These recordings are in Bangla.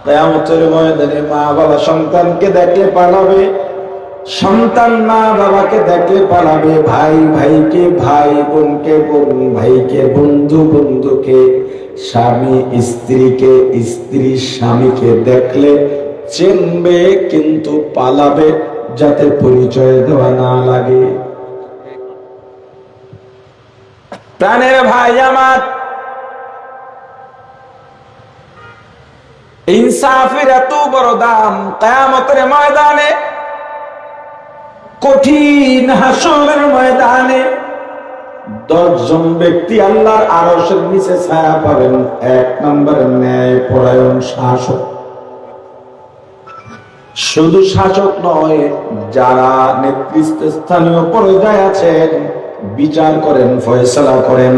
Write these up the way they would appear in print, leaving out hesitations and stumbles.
কিয়ামতের ময়দানে মা বাবা সন্তানকে দেখলে পালাবে, সন্তান মা বাবাকে দেখলে পালাবে, ভাই ভাইকে, ভাই বোনকে, বোন ভাইকে, বন্ধু বন্ধুকে, স্বামী স্ত্রীকে, স্ত্রী স্বামীকে দেখলে চিনবে কিন্তু পালাবে, যাতে পরিচয় দেওয়া না লাগে। প্রাণের ভাই আমার, ইনসাফের এত বড় দাম। কিয়ামতের ময়দানে, কঠিন হাসরের ময়দানে 10 জন ব্যক্তি আল্লাহর আরশের নিচে ছায়া পাবেন। 1 নম্বর ন্যায়পরায়ণ শাসক। শুধু শাসক নয়, যারা নেতৃস্থানীয় পর্যায়ে আছেন, বিচার করেন, ফয়সালা করেন,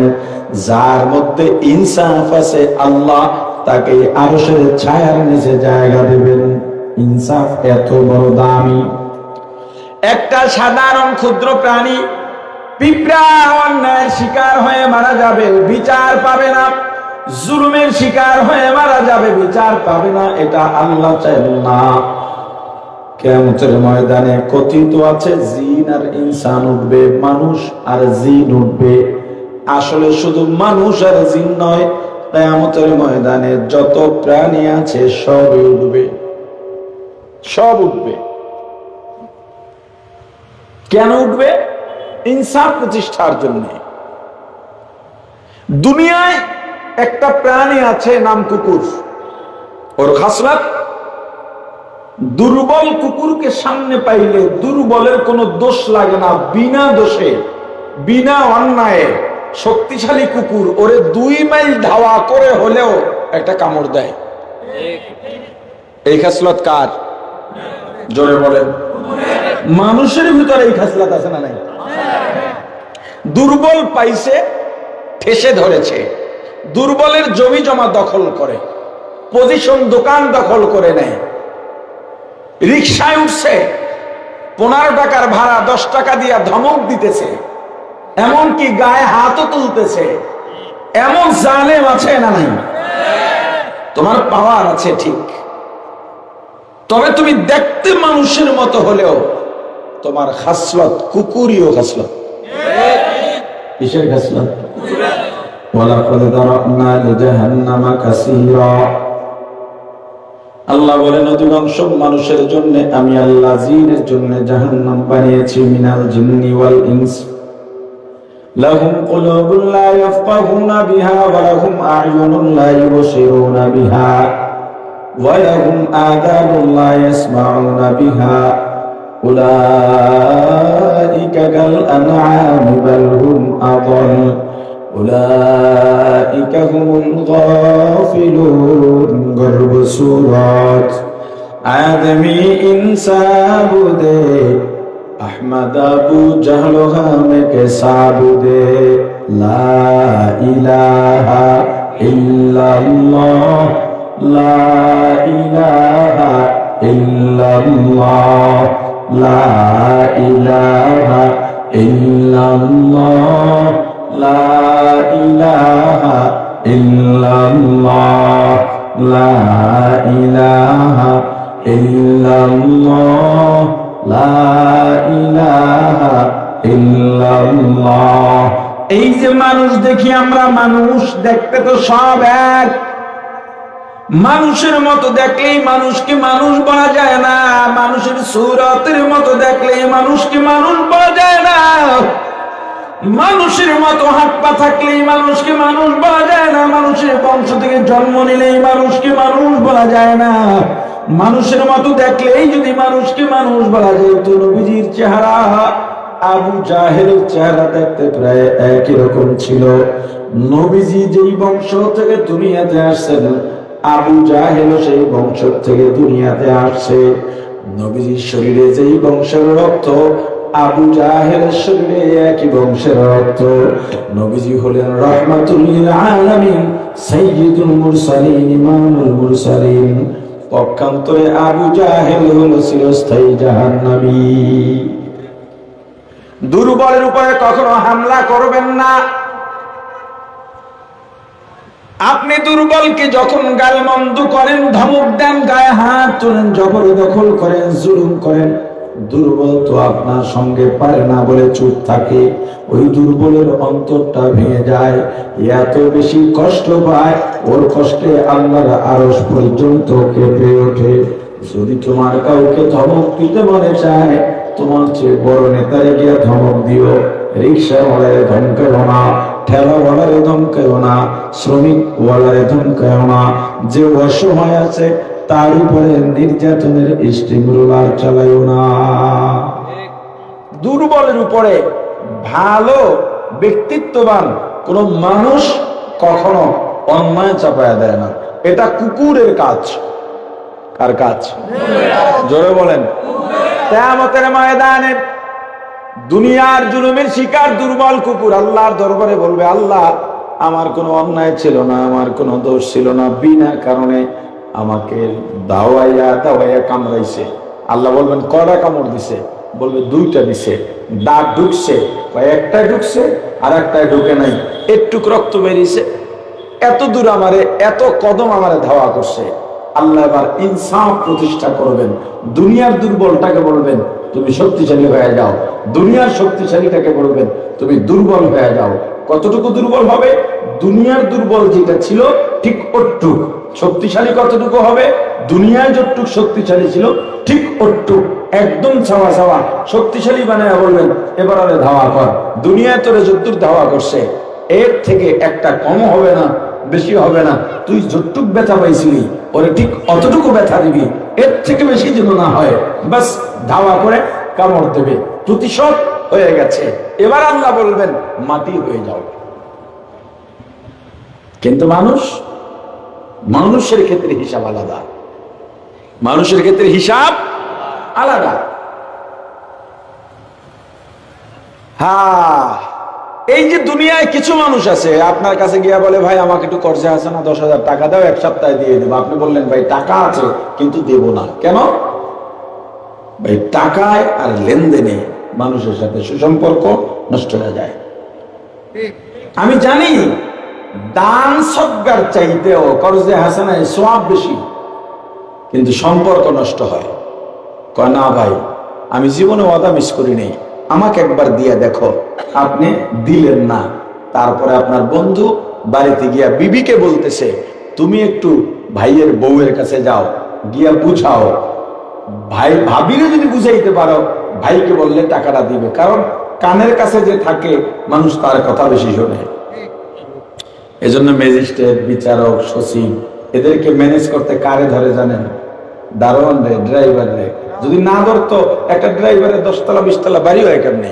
যার মধ্যে ইনসাফ আছে, আল্লাহ তাকে আরশের ছায়ার নিচে জায়গা দেবেন। ইনসাফ এত বড় দামি। একটা সাধারণ ক্ষুদ্র প্রাণী পিঁপড়া অন্যায়ের শিকার হয়ে মারা যাবে, বিচার পাবে না। জুলুমের শিকার হয়ে মারা যাবে, বিচার পাবে না। এটা আল্লাহ চান না। কিয়ামতের ময়দানে কথিত আছে জিন আর ইনসান উঠবে, মানুষ আর জিন উঠবে। আসলে শুধু মানুষ আর জিন নয়, কিয়ামতের ময়দানে যত প্রাণী আছে সবই উঠবে, সব উঠবে। কেন উঠবে? ইনসাফ প্রতিষ্ঠার জন্য। দুনিয়ায় একটা প্রাণী আছে নাম কুকুর। ওর খাসলাত, দুর্বল কুকুরকে সামনে পাইলে দুর্বলের কোনো দোষ লাগে না, বিনা দোষে, বিনা অন্যায়ে শক্তিশালী কুকুর ওরে 2 মাইল ধাওয়া করে হলেও একটা কামড় দেয়। এই খাসলাত কার? জোরে বলেন। মানুষের ভিতরে এই খাসলাত আছে না নাই? দুর্বল পাইছে, ঠেসে ধরেছে। দুর্বলের জমি জমা দখল করে, পজিশন দোকান দখল করে নেয়। রিকশায় উঠছে, 15 টাকার ভাড়া 10 টাকা দিয়া ধমক দিতেছে, এমনকি গায়ে হাতও তুলতেছে। এমন জালেম আছে না নাই? তোমার পাওয়ার আছে ঠিক, তবে তুমি দেখতে মানুষের মতো হলেও তোমার খাসলত কুকুরীয় খাসলত। কিসের খাসলত? ওয়ালাকাদ দারাবনা লিজাহান্নামা কাসীরা। আল্লাহ বলেন, অধিকাংশ মানুষের জন্য আমি আল্লাহ জিনের জন্য জাহান্নাম বানিয়েছি। মিনাল জিন্নি ওয়াল ইনস লাহুম কুলুবুন লা ইয়াফকাহুনা বিহা ওয়া লাহুম আ'য়ুনুন লা ইউবসিরুনা বিহা ওয়া লাহুম আযানুন লা ইয়াসমাউনা বিহা উলাইকা কাল আনআমি বাল হুম আযাল উলাইকা হুমুল গাফিলুন। গর্ব সূরাত আদমি ইনসাবুদে আহমদ আবু জাহল হামে কে সাবুদে লা ইলাহা ইল্লাল্লাহ লা ইলাহা ইল্লাল্লাহ লা ইলাহা ইল্লাল্লাহ লা ইলাহা ইল্লাল্লাহ লা ইলাহা ইল্লাল্লাহ লা ইলাহা ইল্লাল্লাহ। এই যে মানুষ দেখি আমরা, মানুষ দেখতে তো সব এক। মানুষের মতো দেখলেই মানুষকে মানুষ বলা যায় না, মানুষের সূরতের মতো দেখলেই মানুষকে মানুষ বলা যায় না, মানুষের মতো হাত পা থাকলেই মানুষকে মানুষ বলা যায় না, মানুষের বংশ থেকে জন্ম নিলেই মানুষকে মানুষ বলা যায় না। মানুষের মতো দেখলেই যদি মানুষকে মানুষ বলা যায়, তো নবীজির চেহারা আবু জাহেলের চেহারা দেখতে প্রায় একই রকম ছিল। নবীজি যেই বংশ থেকে দুনিয়াতে আসছেন, আবু জাহেল সেই বংশ থেকে দুনিয়াতে আসছে। নবীজির শরীরে যেই বংশের রক্ত, আবু জাহেলের শরীরে একই বংশের রক্ত। নবীজি হলেন রাহমাতুল লিল আলামিন, সাইয়্যিদুল মুরসালিন, ইমামুল মুরসালিন। পক্ষান্তরে আবু জাহেল হলো চিরস্থায়ী জাহান্নামী। দুর্বলের উপরে কখনো হামলা করবেন না। আপনি দুর্বলকে যখন গালমন্দ করেন, ধমক দেন, গায়ে হাত তোলেন, জবরদখল করেন, জুলুম করেন, দুর্বল তো আপনার সঙ্গে পারে না বলে চুপ থাকে, ওই দুর্বলের অন্তরটা ভেঙে যায়, এত বেশি কষ্ট পায়, ওর কষ্টে আল্লাহর আরশ পর্যন্ত কেঁপে ওঠে। যদি তোমার কাউকে ধমক দিতে মনে চায়, তোমার চেয়ে বড় নেতারে গিয়ে ধমক দিও। রিক্সাওয়ালারে ধমকাও না, ঠেলাওয়ালারে ধমকাও না, শ্রমিক ওয়ালারে ধমকাও না। যে অসহায় আছে তার উপরে নির্যাতনের স্টিম রোলার চালাইও না। দুর্বলের উপরে ভালো ব্যক্তিত্ববান কোন মানুষ কখনো অন্যায় চাপায়া দেয় না। এটা কুকুরের কাজ। কার কাজ? জোরে বলেন। কিয়ামতের ময়দানে দুনিয়ার জুলুমের শিকার দুর্বল কুকুর আল্লাহর দরবারে বলবে, আল্লাহ আমার কোনো অন্যায় ছিল না, আমার কোনো দোষ ছিল না, বিনা কারণে আমাকে দাওয়াইয়া কামড়াইছে। আল্লাহ বলবেন কয়টা কামড় দিছে? বলবে দুইটা দিছে। দাঁত ঢুকছে, একটাই ঢুকছে আর একটাই ঢুকে নাই, একটুক রক্ত বেরিয়েছে। এত দূর আমারে, এত কদম আমারে ধাওয়া করছে। আল্লাহ এবার ইনসাফ প্রতিষ্ঠা করবেন। দুনিয়ার দুর্বলটাকে বলবেন তুমি শক্তিশালী হয়ে যাও, দুনিয়ার শক্তিশালীটাকে বলবেন তুমি দুর্বল হয়ে যাও। কতটুকু দুর্বল হবে? দুনিয়ার দুর্বল যেটা ছিল ঠিক ওটুক। শক্তিশালী কতটুকু হবে? দুনিয়ায় যতটুক শক্তিশালী ছিল ঠিক ওটুক, একদম ছাওয়া ছাওয়া শক্তিশালী বানায় বলবেন এবার আরে ধাওয়া কর। দুনিয়ায় তোরে যতটুক ধাওয়া করছে এর থেকে একটা কম হবে না, বেশি হবে না। তুই যতটুক ব্যথা পাইছিলি ওরে ঠিক অতটুকু ব্যথা দিবি, এর থেকে বেশি যেন না হয়। বাস ধাওয়া করে কামড় দেবে, প্রতিশোধ হয়ে গেছে। এবার আল্লাহ বলবেন মাটি হয়ে যাও। কিন্তু মানুষের ক্ষেত্রে হিসাব আলাদা, মানুষের ক্ষেত্রে হিসাব আলাদা। হ্যাঁ, এই যে দুনিয়ায় কিছু মানুষ আছে আপনার কাছে গিয়া বলে ভাই আমাকে একটু কর্জে আছে না, 10,000 টাকা দাও, এক সপ্তাহে দিয়ে দেবো। আপনি বললেন ভাই টাকা আছে কিন্তু দেব না। কেন? ভাই টাকায় আর লেনদেনে মানুষের সাথে সুসম্পর্ক নষ্ট হয়ে যায়। আমি জানি দান সদকার চাইতেও কর্জে হাসানায় সওয়াব বেশি, কিন্তু সম্পর্ক নষ্ট হয়। কয় না ভাই আমি জীবনে ওয়াদা মিস করি নাই, আমাকে একবার দিয়ে দেখো। আপনি দিলেন না, তারপরে আপনার বন্ধু বাড়িতে গিয়া বিবিকে বলতেছে তুমি একটু ভাইয়ের বউয়ের কাছে যাও, গিয়া বুঝাও। ভাই ভাবিরে যদি বুঝাইতে পারো, ভাইকে বললে টাকাটা দিবে। কারণ কানের কাছে যে থাকে মানুষ তার কথা বেশি শোনে। এজন্য ম্যাজিস্ট্রেট, বিচারক, সচিব এদেরকে ম্যানেজ করতে কারে ধরে জানেন? দারোয়ান রে, ড্রাইভার রে। যদি না ধরতো একটা ড্রাইভারের 10 তলা 20 তলা বাড়ি হয় কেমনে?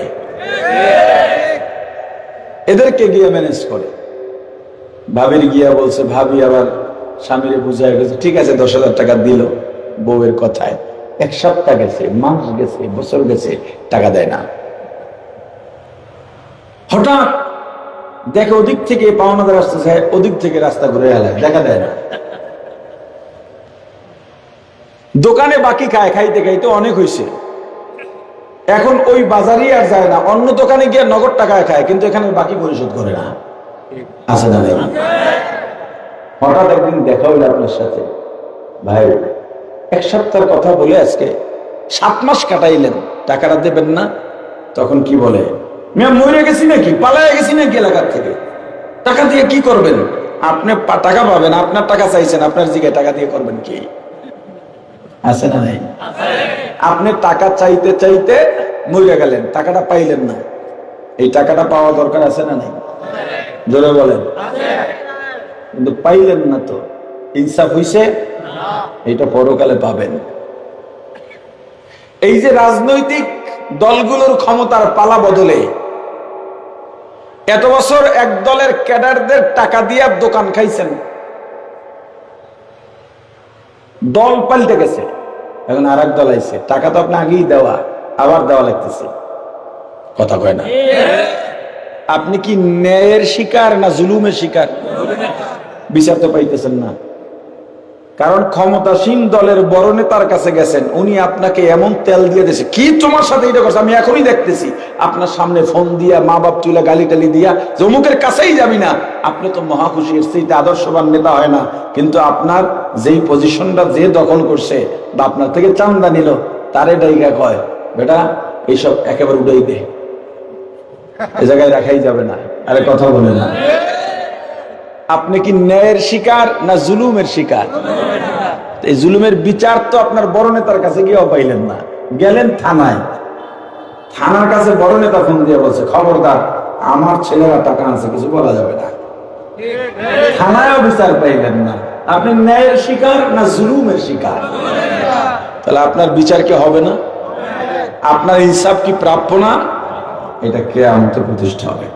এদেরকে গিয়ে ম্যানেজ করে। ভাবির গিয়া বলছে, ভাবি আবার স্বামীরে বুঝায় গেছে, ঠিক আছে 10,000 টাকা দিল বউয়ের কথায়। এক সপ্তাহ গেছে, মাস গেছে, বছর গেছে, টাকা দেয় না। হঠাৎ দেখে ওদিক থেকে পাওনাদার আসতেছে, ওদিক থেকে রাস্তা ঘুরে এলায়, দেখা দেয় না। দোকানে বাকি খায়, খাইতে খাইতে অনেক হয়েছে, এখন ওই বাজারই আর যায় না, অন্য দোকানে গিয়ে নগদ টাকায় খায়, কিন্তু এখানে বাকি পরিশোধ করে না। আছে না ভাই? হঠাৎ একদিন দেখা হইল আপনার সাথে, ভাই এক সপ্তাহের কথা বলে আজকে 7 মাস কাটাইলেন, টাকাটা দেবেন না। তখন কি বলে, মিয়া মরে গেছি নাকি, পালায় গেছি নাকি এলাকার থেকে, টাকা দিয়ে কি করবেন? আপনি টাকা পাবেন, আপনার টাকা চাইছেন, আপনার জিগে টাকা দিয়ে করবেন কি? আছে না নাই? আপনি টাকা চাইতে চাইতে মরে গেলেন, টাকাটা পাইলেন না। এই টাকাটা পাওয়া দরকার আছে না নাই? জোরে বলেন। কিন্তু পাইলেন না, তো ইনসাফ হইছে? এটা পরকালে পাবেন। এই যে রাজনৈতিক দলগুলোর ক্ষমতার পালা বদলে এত বছর এক দলের ক্যাডারদের টাকা দিয়ে দোকান খাইছেন, দল পাল্টে গেছে, এখন আর এক দল আইছে, টাকা তো আপনি আগেই দেওয়া, আবার দেওয়া লাগতেছে। কথা কয় না? আপনি কি ন্যায়ের শিকার না জুলুমের শিকার? বিচার তো পাইতেছেন না। কারণ ক্ষমতাসীন দলের বড় নেতার কাছে গেছেন, উনি আপনাকে এমন তেল দিয়ে দিয়েছে, কি তোমার সাথে এটা করছে আমি এখনই দেখতেছি, আপনার সামনে ফোন দিয়া মা বাপ তুলে গালি টালি দিয়া যে অমুকের কাছেই যাবি না। আপনি তো মহা খুশি, এর চেয়ে আদর্শবান নেতা হয় না। কিন্তু আপনার যেই পজিশনটা যে দখল করছে বা আপনার থেকে চান্দা নিল, তারে ডাইগা কয় বেটা এইসব একেবারে উড়াই দে, এ জায়গায় রাখাই যাবে না। আরে কথা বলে না, আপনি কি ন্যায়ের শিকার না জুলুমের শিকার? এই জুলুমের বিচার তো আপনার বড় নেতার কাছে গিয়েও পাইলেন না, গেলেন থানায়। থানার কাছে বড় নেতা ফোন দিয়ে বলছে খবরদার আমার ছেলেরা টাকা আছে, কিছু বলা যাবে না। থানায়ও বিচার পাইলেন না। আপনি ন্যায়ের শিকার না জুলুমের শিকার? তাহলে আপনার বিচার কি হবে না? আপনার ইনসাফ কি প্রাপ্য না? এটা কিয়ামতে প্রতিষ্ঠা হবে।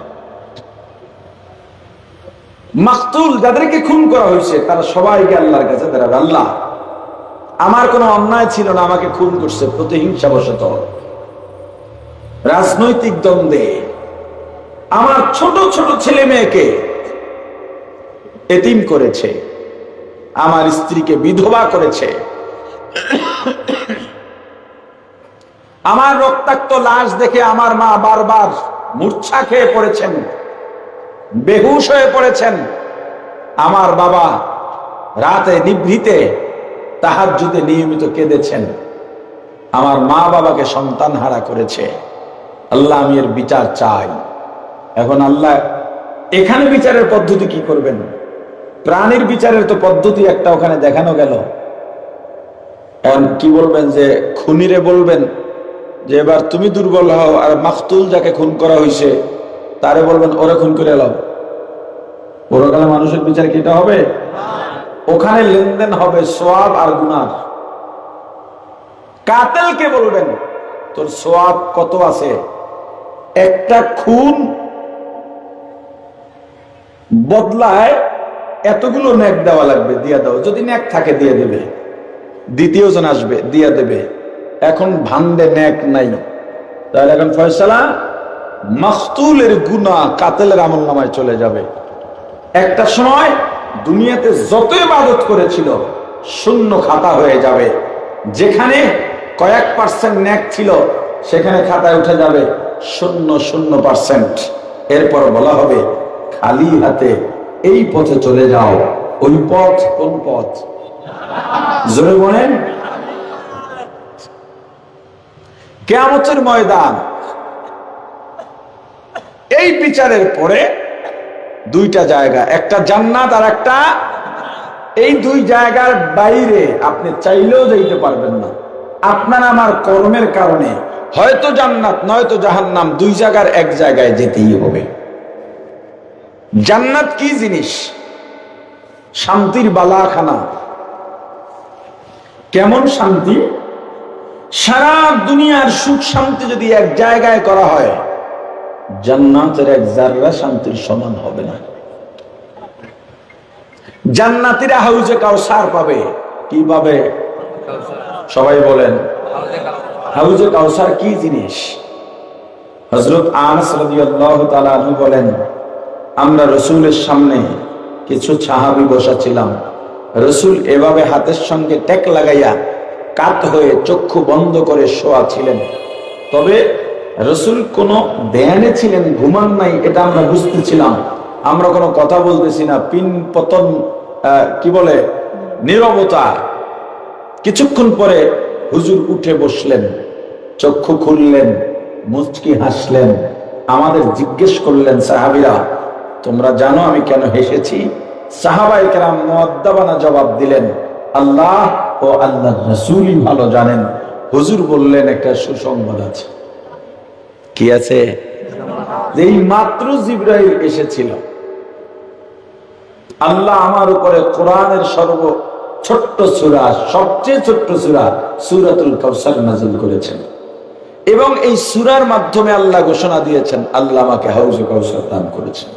মাকতুল যাদেরকে খুন করা হয়েছে তারা সবাইকে আল্লাহর কাছে দাঁড়াবে, আল্লাহ আমার কোনো অন্যায় ছিল না, আমাকে খুন করছে প্রতিহিংসাবশত, রাজনৈতিক দ্বন্দ্বে আমার ছোট ছোট ছেলে মেয়েকে এতিম করেছে, আমার স্ত্রীকে বিধবা করেছে, আমার রক্তাক্ত লাশ দেখে আমার মা বারবার মূর্ছা খেয়ে পড়েছেন, বেহুশ হয়ে পড়েছেন, আমার বাবা রাতে নিভৃতে তাহাজ্জুদে নিয়মিত কেঁদেছেন, আমার মা বাবাকে সন্তান হারা করেছে। আল্লাহ আমি এর বিচার চাই। এখন আল্লাহ এখানে বিচারের পদ্ধতি কি করবেন? প্রাণীর বিচারের তো পদ্ধতি একটা ওখানে দেখানো গেল। এখন কি বলবেন? যে খুনিরে বলবেন যে এবার তুমি দুর্বল হও, আর মাকতুল যাকে খুন করা হয়েছে তারে বলবেন ওরে খুন করে এলাও। পরকালে মানুষের বিচার কি এটা হবে? ওখানে লেনদেন হবে সওয়াব আর গুনাহ। কাতেলকে বলবেন তোর সওয়াব কত আছে, একটা খুন বদলায় এতগুলো নেক দেওয়া লাগবে, দিয়া দাও। যদি নেক থাকে দিয়ে দেবে, দ্বিতীয় জন আসবে দিয়া দেবে। এখন ভান্ডে নেক নাই, তাহলে এখন ফয়সালা মাকতুলের গুনাহ কাতেলের আমলনামায় চলে যাবে। একটা সময় দুনিয়াতে যত ইবাদত করেছিল শূন্য খাতা হয়ে যাবে। যেখানে কয়েক পার্সেন্ট নেক ছিল সেখানে খাতায় উঠে যাবে 0.0%। এরপর বলা হবে খালি হাতে এই পথে চলে যাও। ওই পথ কোন পথ? জোরে বলেন। কিয়ামতের ময়দান, এই বিচারের পরে দুইটা জায়গা, একটা জান্নাত আর একটা, এই দুই জায়গার বাইরে আপনি চাইলেও যাইতে পারবেন না। আপনার আমার কর্মের কারণে হয়তো জান্নাত নয়তো জাহান্নাম, দুই জায়গার এক জায়গায় যেতেই হবে। জান্নাত কি জিনিস? শান্তির বালাখানা। কেমন শান্তি? সারা দুনিয়ার সুখ শান্তি যদি এক জায়গায় করা হয়, জান্নাতের এক জাররা শান্তির সমান হবে না। জান্নাতীরা হাউজে কাউসার পাবে। কি পাবে? সবাই বলেন হাউজে কাউসার কি জিনিস? হযরত আনাস রাদিয়াল্লাহু তাআলা আনহু বলেন, আমরা রাসূলের সামনে কিছু সাহাবী বসা ছিলাম। রাসূল এভাবে হাতের সঙ্গে টেক লাগাইয়া কাত হয়ে চক্ষু বন্ধ করে শোয়া ছিলেন। তবে রাসূল কোনো ধ্যানে ছিলেন, ঘুমান নাই, এটা আমরা বুঝতেছিলাম। আমরা কোনো কথা বলতেছি না, পিন পতন কি বলে নীরবতা। কিছুক্ষণ পরে হুজুর উঠে বসলেন, চক্ষু খুললেন, মুচকি হাসলেন, আমাদের জিজ্ঞেস করলেন, সাহাবীরা তোমরা জানো আমি কেন হেসেছি? সাহাবায়ে কেরাম মুআদ্দাবানা জবাব দিলেন, আল্লাহ ও আল্লাহর রাসূলই ভালো জানেন। হুজুর বললেন, একটা সুসংবাদ আছে। কি আছে? এই মাত্র জিবরাইল এসেছিল, আল্লাহ আমার উপরে কোরআনের ছোট্ট সূরা, সবচেয়ে ছোট্ট সূরা সূরাতুল কাউসার নাযিল করেছেন, এবং এই সূরার মাধ্যমে আল্লাহ ঘোষণা দিয়েছেন আল্লাহ আমাকে হাউজে কাউসার দান করেছেন।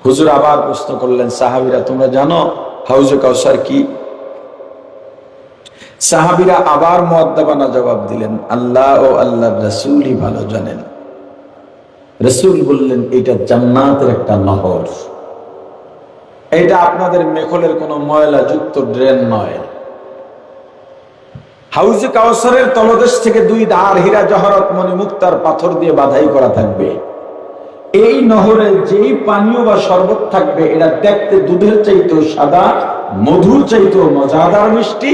হুজুর আবার প্রশ্ন করলেন, সাহাবীরা তোমরা জানো হাউজে কাউসার কি? সাহাবীরা আবার মুআদ্দাবানা জবাব দিলেন, আল্লাহ ও আল্লাহর রাসূলই ভালো জানেন। রাসূল বললেন, এটা জান্নাতের একটা নহর। এটা আপনাদের মেখলের কোনো ময়লা যুক্ত ড্রেন নয়। হাউজে কাউসারের তলদেশ থেকে 2 ধার হীরা জহরত মণি মুক্তার পাথর দিয়ে বাধাই করা থাকবে। এই নহরে যেই পানীয় বা শরবত থাকবে এটা দেখতে দুধের চাইতেও সাদা, মধুর চাইতেও মজাদার মিষ্টি।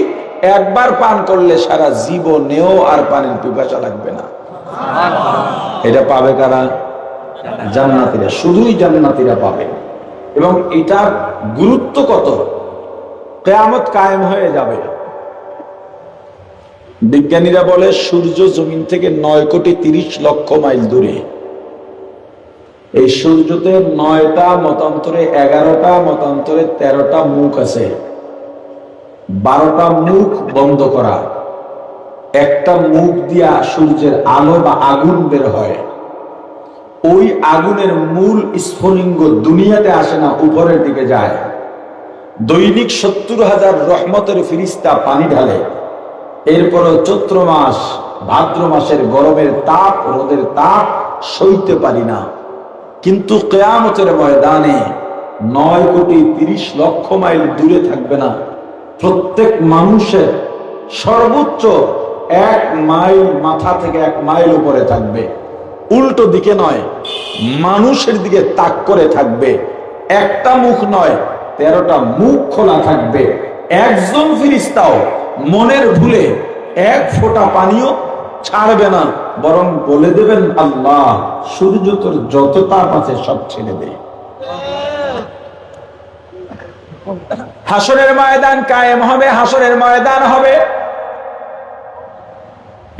একবার পান করলে সারা জীবনেও আর পানির পিপাসা লাগবে না। এটা পাবে কারা? জান্নাতীরা, শুধুই জান্নাতীরা পাবে। এবং এটার গুরুত্ব কত, কিয়ামত কায়েম হয়ে যাবে। বিজ্ঞানীরা বলে সূর্য জমিন থেকে 9,30,00,000 মাইল দূরে। এই সূর্যতে 9টা মতান্তরে 11টা মতান্তরে 13টা মুখ আছে। 12টা মুখ বন্ধ করা। একটা মুখ দিয়া সূর্যের আলো বা আগুন বের হয়। ওই আগুনের মূল স্ফুলিঙ্গ দুনিয়াতে আসে না, উপরের দিকে যায়। দৈনিক 70,000 রহমতের ফিরিস্তা পানি ঢালে। এরপরও চৈত্র মাস, ভাদ্র মাসের গরমের তাপ, রোদের তাপ সইতে পারি না। কিন্তু কিয়ামতের ময়দানে 9,30,00,000 মাইল দূরে থাকবে না, প্রত্যেক মানুষের সর্বোচ্চ 1 মাইল মাথা থেকে 1 মাইল উপরে থাকবে। উল্টো দিকে নয়, মানুষের দিকে তাক করে থাকবে। একটা মুখ নয়, 13টা মুখ খোলা থাকবে। একজন ফেরেশতাও মনের ভুলে 1 ফোঁটা পানিও ছাড়বে না, বরং বলে দেবেন, আল্লাহ সূর্য তোর যত তাপ আছে সব ছেড়ে দে। হাসরের ময়দান কায়েম হবে, হাসরের ময়দান হবে।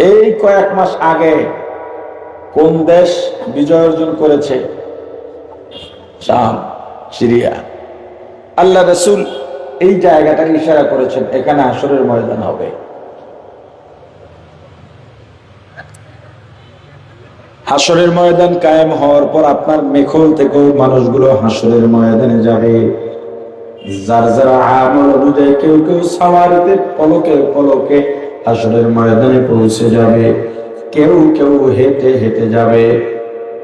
এই কয়েক মাস আগে কোন দেশ বিজয় অর্জন করেছে? শাম, সিরিয়া। আল্লাহ রাসূল এই জায়গাটাকে ইশারা করেছেন, এখানে হাসরের ময়দান হবে। হাসরের ময়দান কায়েম হওয়ার পর আপনার মেখল থেকেও মানুষগুলো হাসরের ময়দানে যাবে। যার যারা আমল অনুযায়ী কেউ কেউ সাওয়ারিতে পলকে পলকে হাসরের ময়দানে পৌঁছে যাবে, কেউ কেউ হেঁটে হেঁটে যাবে,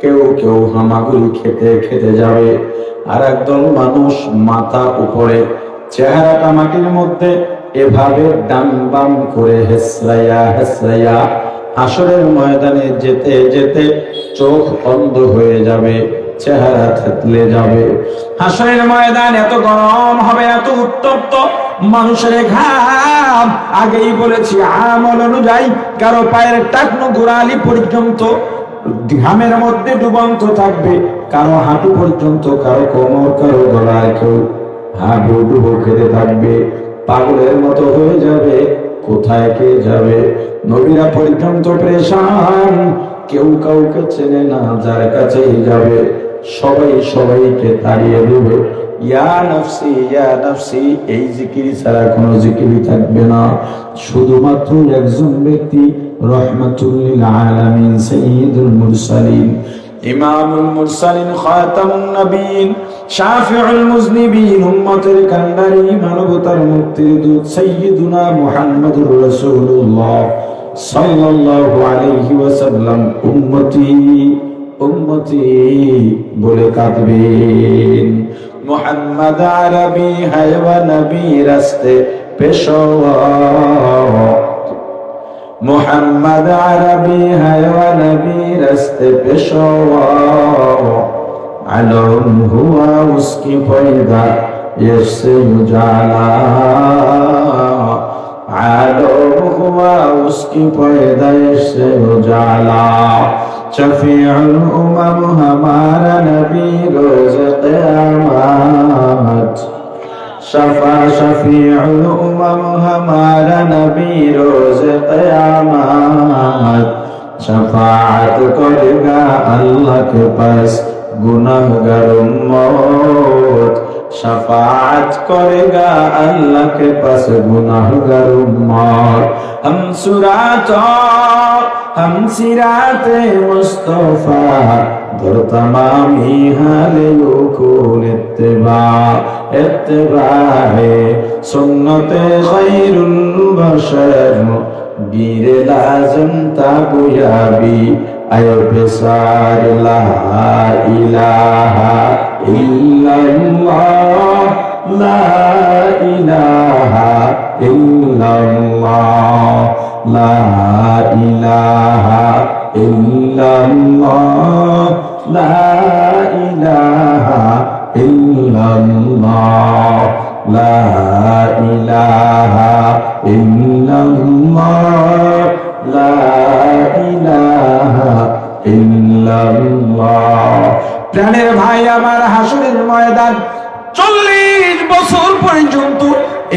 কেউ কেউ হামাগুড়ি খেতে খেতে যাবে। আর একদল মানুষ মাথা উপরে, চেহারাটা মাটির মধ্যে, এভাবে ডান বাম করে হেসরাইয়া হেসরাইয়া হাসরের ময়দানে যেতে যেতে চোখ অন্ধ হয়ে যাবে, চেহারা থেতলে যাবে। হাসরের ময়দান এত গরম হবে, এত উত্তপ্ত, মানুষের ঘাম, আগেই বলেছি আমল অনুযায়ী কারো পায়ের টাকনো গোড়ালি পর্যন্ত ঘামের মধ্যে ডুবন্ত থাকবে, কারো হাঁটু পর্যন্ত, কারো কোমর, কারো গলায়, কেউ হাঁটু ডুবো খেতে থাকবে, পাগলের মতো হয়ে যাবে। কোথায় কে যাবে? নবীরা পর্যন্ত পেরেশান, কেউ কাউকে চেনে না, যার কাছেই যাবে সবাই সবাইকে তাড়িয়ে দেবে। ইয়া নাফসি ইয়া নাফসি, এই জিকির ছাড়া কোনো জিকিরই থাকবে না। শুধুমাত্র একজন ব্যক্তি, রহমাতুল লিল আলামিন, সাইয়্যিদুল মুরসালিন, ইমামুল মুরসালিন, খাতামুন নবীন, শাফিউল মুজনিবিন, উম্মতের কান্ডারি, মানবতার মুক্তির দূত সাইয়্যিদুনা মুহাম্মদুর রাসূলুল্লাহ সাল্লাল্লাহু আলাইহি ওয়াসাল্লাম উম্মতি উম্মতি বলে কাঁদবেন। মুহাম্মদ আরবি হায়ওয়া নবী রাস্তে পেশোয়া, मुहम्मद अरबी है व नबी रस्ते पेशवा, अलम हुआ उसकी पैदा इससे उजाला, अलम हुआ उसकी पैदा इससे उजाला, शफीउल उम्म हमारा नबी रोज़ क़यामत, शफा शफीउल उम्म हमारा नबी रोज़ क़यामत, शफाअत करेगा अल्लाह के पास गुनाहगार उम्मत, शफाअत करेगा अल्लाह के पास गुनाहगार उम्मत। हम सिराते मुस्तफा दर तमामी हाले युकुल इत्तिबा, इत्तिबाए सुन्नते खैरुल बशर, गिरे लाज़िम ताबुयाबी आयो बेसार ला इलाहा ইল্লাল্লাহ, লা ইলাহা ইল্লাল্লাহ, লা ইলাহা ইল্লাল্লাহ, লা ইলাহা ইল্লাল্লাহ, লা ইলাহা ইল্লাল্লাহ, লা ইলাহা ইল্লাল্লাহ। প্রাণের ভাই আমার, হাসরের ময়দান 40 বছর পর্যন্ত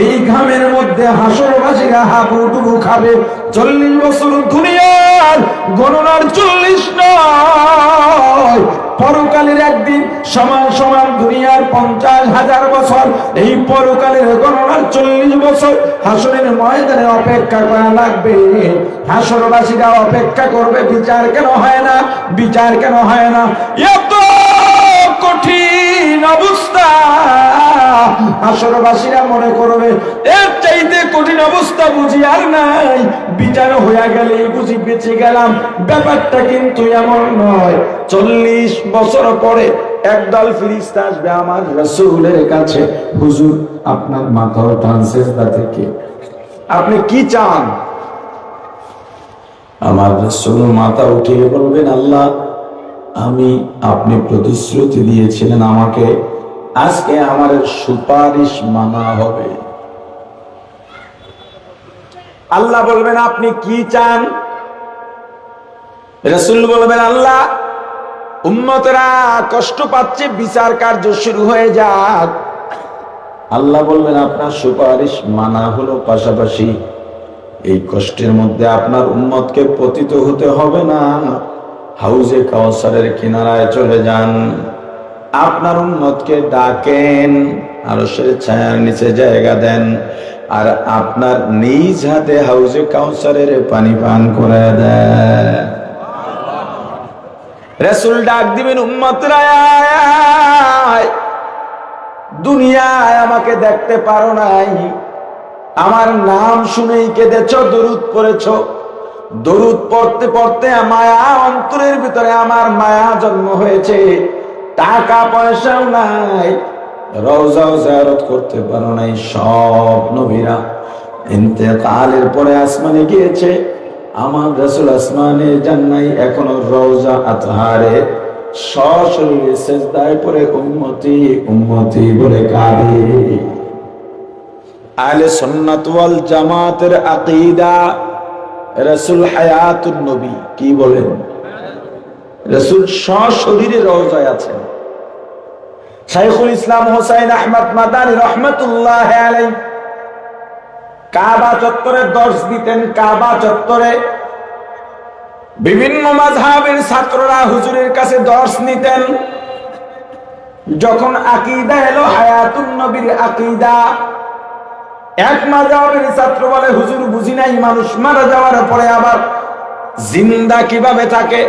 এই ঘামের মধ্যে হাসরবাসীরা হাবুডুবু খাবে। 40 বছর দুনিয়ার গণনার 40 নয়, পরকালের একদিন সমান সমান দুনিয়ার 50,000 বছর। এই পরকালের গণনার 40 বছর হাসরের ময়দানে অপেক্ষা করা লাগবে। হাসরবাসীরা অপেক্ষা করবে। বিচার কেন হয় না? বিচার কেন হয় না? এত কঠিন অবস্থা। হাসরবাসীরা মনে করবে এর চাইতে কঠিন অবস্থা বুঝি আর নাই, বিচার হইয়া গেলে বুঝি বেঁচে গেলাম। ব্যাপারটা কিন্তু এমন নয়। 40 বছর পরে একদল ফেরেশতা আসবে আমার রাসূলের কাছে, হুজুর আপনার মাথা ওঠান সিজদা থেকে, আপনি কি চান? আমার রাসূল মাথা উঠিয়ে বলবেন, আল্লাহ আমি, আপনি প্রতিশ্রুতি দিয়েছিলেন আমাকে, আজকে আমার সুপারিশ মানা হবে। আল্লাহ বলবেন আপনি কি চান? রাসূল বলবেন, আল্লাহ উম্মতরা কষ্ট পাচ্ছে, বিচার কার্য শুরু হয়ে যাক। আল্লাহ বলবেন আপনার সুপারিশ মানা হলো, পাশাপাশি এই কষ্টের মধ্যে আপনার উম্মতকে পতিত হতে হবে না, হাউজে কাউসারের কিনারায় চলে যান, আপনার উম্মতকে ডাকেন, আরশের ছায়ার নিচে জায়গা দেন, আর আপনার নিজ হাতে হাউজে কাউসারের পানি পান করে দেন। রাসূল ডাক দিবেন, উম্মতরা দুনিয়ায় আমাকে দেখতে পারো নাই, আমার নাম শুনেই কেঁদেছো, দরুদ পড়েছো, দরুদ পড়তে পড়তে মায়া অন্তরের ভিতরে আমার মায়া জন্ম হয়েছে, টাকা পয়সাও নাই, রওজাও জিয়ারত করতে পারো নাই। সব নবীরা ইন্তেকালের পরে আসমানে গিয়েছে, আমার রাসূল আসমানে যান নাই, এখনো রওজা আতহারে সশরীরে সিজদায় পড়ে উম্মতি উম্মতি বলে কাঁদে। আহলে সুন্নাত ওয়াল জামাতের আকীদা, রাসূল হায়াতুন নবী কি বলেন? রাসূল সশরীরে রওজায় আছেন। শাইখুল ইসলাম হোসাইন আহমদ মাদানী রাহমাতুল্লাহ আলাইহি কাবা চত্বরে দর্শ দিতেন। কাবা চত্বরে বিভিন্ন মাযহাবের ছাত্ররা হুজুরের কাছে দর্শ নিতেন। যখন আকীদা এলো হায়াতুন নবীর আকীদা, এক মাযহাবের ছাত্র বলে হুজুর বুঝি নাই, মানুষ মারা যাওয়ার পরে আবার জিন্দা কিভাবে থাকে।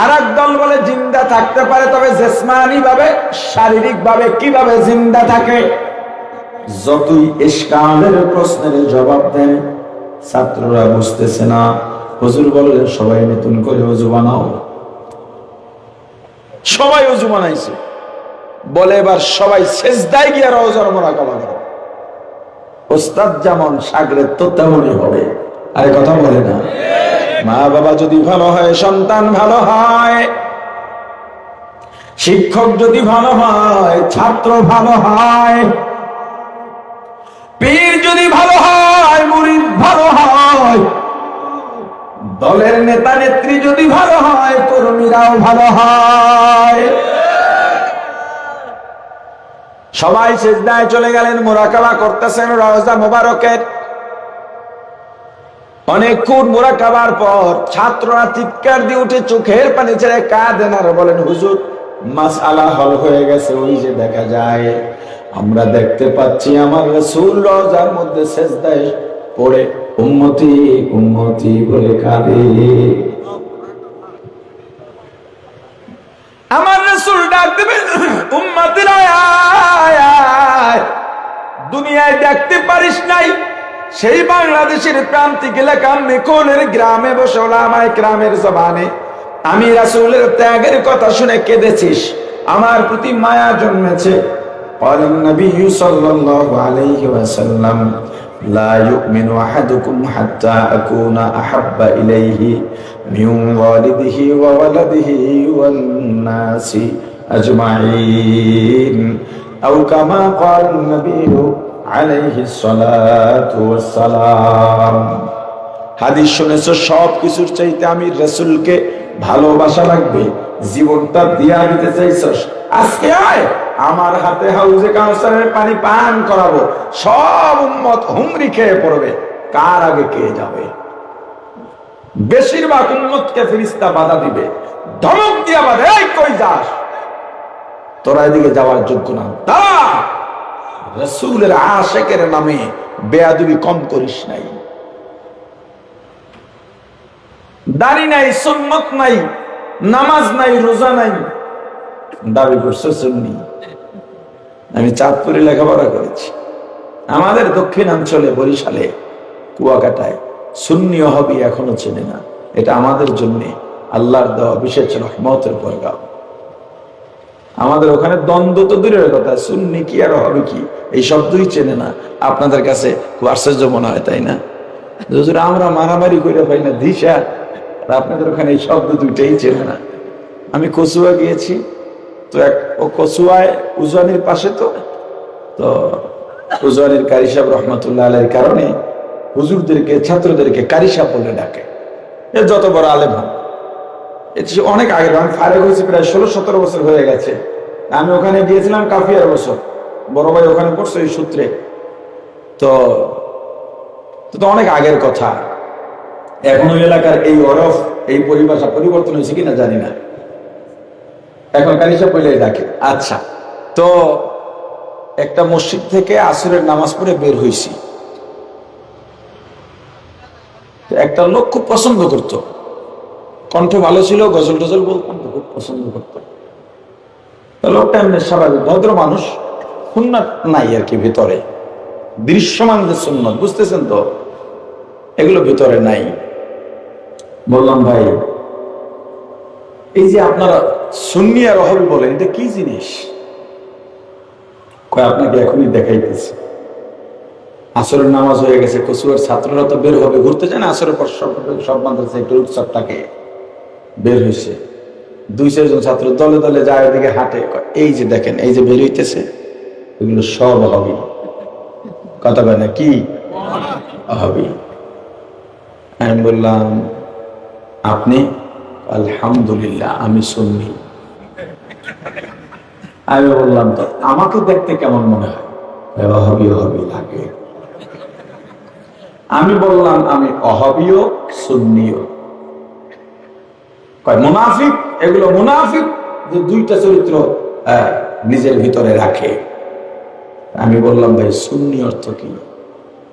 আরেক দল বলে জিন্দা থাকতে পারে, তবে জিসমানি ভাবে, শারীরিক ভাবে কিভাবে জিন্দা থাকে। যতই ইশকালের প্রশ্নের জবাব দেন, ছাত্ররা বুঝতেছে না। হুজুর বললেন সবাই নতুন করে ওযু বানাও। সবাই ওযু বানাইছে, বলে এবার সবাই সিজদায় গিয়ে রওজার মুরাকাবা করো। ওস্তাদ যেমন শাগরেদ তো তেমনই হবে। আরে কথা বলে না? মা বাবা যদি ভালো হয়, সন্তান ভালো হয়, শিক্ষক যদি ভালো হয়, ছাত্র ভালো হয়, পীর যদি ভালো হয়, মুরিদ ভালো হয়, দলের নেতা নেত্রী যদি ভালো হয়, কর্মীরাও ভালো হয়। সবাই সিজদায় চলে গেলেন, মুরাকাবা করতেছেন রওজা মোবারকের। অনেকক্ষণ মুরাকাবার পর ছাত্ররা চিৎকার দিয়ে উঠে চোখের পানি ছেড়ে কাঁদেন আর বলেন, হুজুর মাসআলা হল হয়ে গেছে। ওই যে দেখা যায়, আমরা দেখতে পাচ্ছি আমার রাসূল রওজার মধ্যে সিজদায় পড়ে উম্মতি উম্মতি বলে কাঁদে। আমার রাসূল ডাক দিবেন, উম্মতিরা দুনিয়ায় দেখতে পারিস নাই, সেই বাংলাদেশের প্রান্তিক এলাকা মেকনের গ্রামে বসে ওলামায়ে কেরামের জবানে আমি রাসূলের ত্যাগের কথা শুনে কেঁদেছিস। আমার প্রতি মায়া জন্মেছে। قال النبي صلى الله عليه وسلم لا يؤمن أحدكم حتى أكون أحب إليه من والده وولده والناس أجمعين أو كما قال النبي عليه الصلاة والسلام। হাদিস শুনেছো, সব কিছুর চাইতে আমি রাসূলকে ভালোবাসা লাগবে, জীবনটা দিয়া দিতে চাইছস, আজকে আয় আমার হাতে হাউজে কাউসারের পানি পান করাবো, সব উম্মত হুমরি খেয়ে পড়বে, কার আগে কে যাবে? বেশিরভাগ উম্মতকে ফেরেশতা বাধা দিবে, ধমক দিয়া বাধা, এই কই যাস, তোরা এদিকে যাওয়ার যোগ্য না, দাঁড়া। রাসূলের আশিকের নামে বেয়াদবি কম করিস নাই। দাড়ি নাই, সুন্নত নাই, নামাজ নাই, রোজা নাই, দাবি করছো সুন্নি। আমি চাঁদপুরে লেখাপড়া করেছি, আমাদের দক্ষিণাঞ্চলে বরিশালে কুয়াকাটায় সুন্নি ওয়াহাবি এখনো চেনে না। এটা আমাদের জন্য আল্লাহর দেওয়া বিশেষ রহমতের পয়গাম। আমাদের ওখানে দ্বন্দ্ব তো দূরের কথা, সুন্নি কি আর ওয়াহাবি কি এই শব্দই চেনে না। আপনাদের কাছে খুব আশ্চর্য মনে হয়, তাই না? যদি আমরা মারামারি করে পাই না দিশা, আপনাদের ওখানে এই শব্দ দুইটাই চেনে না। আমি কচুয়া গিয়েছি, তো ও কচুয়ায় উজওয়ানির পাশে, তো উজওয়ানির কারি সাহেব রহমতুল্লাহ আলাইহির কারণে হুজুরদেরকে, ছাত্রদেরকে কারি সাহেব বলে ডাকে। এর যত বড় আলেম হন, অনেক আগে, আমি ফারেক হয়েছি প্রায় 16-17 বছর হয়ে গেছে। আমি ওখানে গিয়েছিলাম কাফিয়ার বছর, বড় ভাই ওখানে পড়ছে এই সূত্রে, তো অনেক আগের কথা। এখন ওই এলাকার এই অরফ, এই পরিভাষা পরিবর্তন হয়েছে কিনা জানি না, এখন কারিশা পড়লেই ডাকে। আচ্ছা, তো একটা মসজিদ থেকে আসরের নামাজ পড়ে বের হয়েছি, একটা লোক খুব পছন্দ করতো, কণ্ঠ ভালো ছিল, গজল টজল বলতাম, খুব পছন্দ করতো। লোকটা এমনি স্বাভাবিক ভদ্র মানুষ, সুন্নাত নাই আর কি ভিতরে, দৃশ্যমান যে সুন্নাত, বুঝতেছেন তো, এগুলো ভিতরে নাই। বললাম, ভাই এই যে আপনারা সুন্নি আর ওয়াহাবি বলেন, এটা কি জিনিস? কয় আপনাকে এখনই দেখাইতেছি। আসরের নামাজ হয়ে গেছে, কচুয়ার ছাত্ররা তো বের হবে, ঘুরতে যায় না, আসরের পর সব মাদ্রাসা একটু উৎসবটাকে বের হয়েছে। 2-4 জন ছাত্র দলে দলে যায়, ওদিকে হাঁটে, এই যে দেখেন, এই যে বের হইতেছে, এগুলো সব ওয়াহাবি। কথা বলে না কি ওয়াহাবি? আমি বললাম, আপনি? আলহামদুলিল্লাহ আমি সুন্নি। আমি বললাম, তো আমাকে দেখতে কেমন মনে হয়? ওয়াহাবি ওয়াহাবি লাগে। আমি বললাম, আমি ওয়াহাবিও সুন্নিও। কয় মুনাফিক, এগুলো মুনাফিক যে দুইটা চরিত্র নিজের ভিতরে রাখে। আমি বললাম, ভাই সুন্নি অর্থ কি?